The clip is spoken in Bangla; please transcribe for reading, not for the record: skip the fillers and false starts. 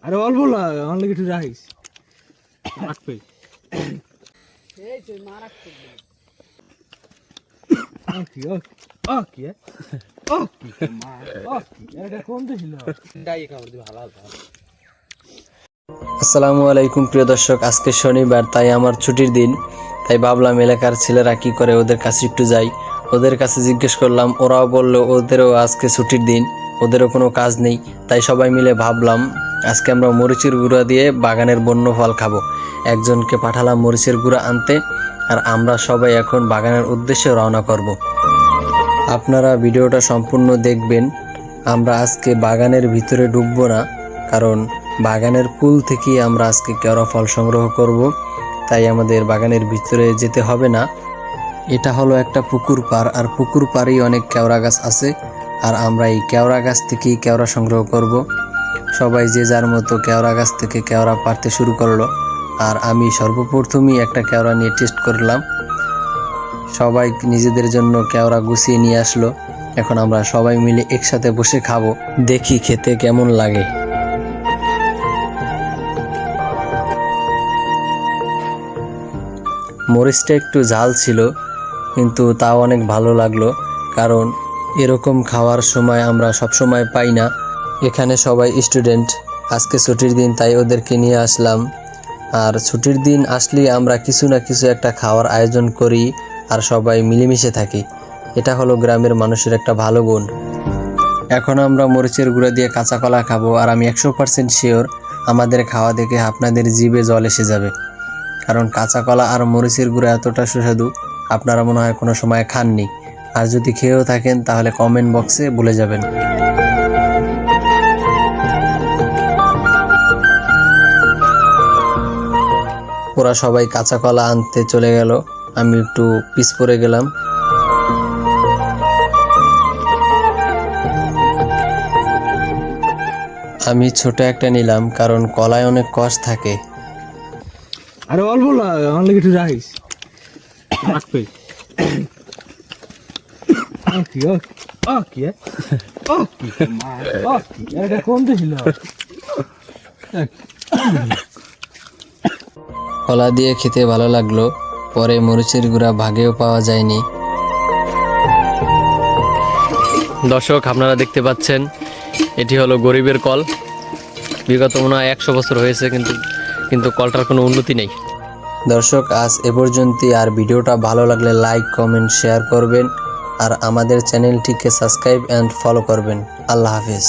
আরে অল্প না আমার লাগে একটু রাখিস রাখবে এই তুই মারাক করবি ওকে ওকে ওকে মা ওকে এটা কোন দিছিল ডাই খাবার দি ভালো ভালো। আসসালামু আলাইকুম প্রিয় দর্শক, আজকে শনিবার, তাই আমার ছুটির দিন। তাই ভাবলাম এলাকার ছেলেরা কি করে ওদের কাছে একটু যাই। ওদের কাছে জিজ্ঞেস করলাম, ওরাও বললো ওদেরও আজকে ছুটির দিন, ওদেরও কোনো কাজ নেই। তাই সবাই মিলে ভাবলাম আজকে আমরা মরিচের গুঁড়া দিয়ে বাগানের বন্য ফল খাবো। একজনকে পাঠালাম মরিচের গুঁড়া আনতে, আর আমরা সবাই এখন বাগানের উদ্দেশ্যে রওনা করব। আপনারা ভিডিওটা সম্পূর্ণ দেখবেন। আমরা আজকে বাগানের ভিতরে ঢুকবো না, কারণ বাগানের কুল থেকেই আমরা আজকে কেওড়া ফল সংগ্রহ করব। তাই আমাদের বাগানের ভিতরে যেতে হবে না। এটা হলো একটা পুকুর পাড়, আর পুকুর পাড়েই অনেক কেওড়া গাছ আছে, আর আমরা এই কেওড়া গাছ থেকেই কেওড়া সংগ্রহ করব। সবাই যে যার মতো কেওড়া গাছ থেকে কেওড়া পাড়তে শুরু করলো, আর আমি সর্বপ্রথমই একটা কেওড়া নিয়ে টেস্ট করলাম। সবাই নিজেদের জন্য কেওড়া গুছিয়ে নিয়ে আসলো। এখন আমরা সবাই মিলে একসাথে বসে খাবো, দেখি খেতে কেমন লাগে। মরিচটা একটু ঝাল ছিল, কিন্তু তাও অনেক ভালো লাগলো, কারণ এরকম খাওয়ার সময় আমরা সব সময় পাই না। এখানে সবাই স্টুডেন্ট, আজকে ছুটির দিন, তাই ওদেরকে নিয়ে আসলাম। আর ছুটির দিন আসলেই আমরা কিছু না কিছু একটা খাওয়ার আয়োজন করি, আর সবাই মিলেমিশে থাকি। এটা হলো গ্রামের মানুষের একটা ভালো গুণ। এখন আমরা মরিচের গুঁড়া দিয়ে কাঁচা কলা খাবো, আর আমি 100% শিওর আমাদের খাওয়া দেখে আপনাদের জিভে জল এসে যাবে, কারণ কাঁচা কলা আর মরিচের গুঁড়া এতটা সুস্বাদু আপনারা মনে হয় কোনো সময় খাননি। আর যদি খেয়েও থাকেন তাহলে কমেন্ট বক্সে বলে যাবেন। ওরা সবাই কাঁচা কলা আনতে চলে গেল, আমি একটু পিছ পড়ে গেলাম। আমি ছোট একটা নিলাম, কারণ কলায় অনেক কষ থাকে। আরে অল্প না আমার লাগে একটু রাখিস রাখবে ওকে ওকে ওকে মা ওকে এটা কোন দিছিল কলা দিয়ে খেতে ভালো লাগলো, পরে মরিচের গুঁড়া ভাগেও পাওয়া যায়নি। দর্শক, আপনারা দেখতে পাচ্ছেন এটি হলো গরিবের কল। বিগত মনে হয় 100 বছর হয়েছে, কিন্তু কলটার কোনো উন্নতি নেই। দর্শক, আজ এ পর্যন্তই। আর ভিডিওটা ভালো লাগলে লাইক, কমেন্ট, শেয়ার করবেন, আর আমাদের চ্যানেলটিকে সাবস্ক্রাইব অ্যান্ড ফলো করবেন। আল্লাহ হাফেজ।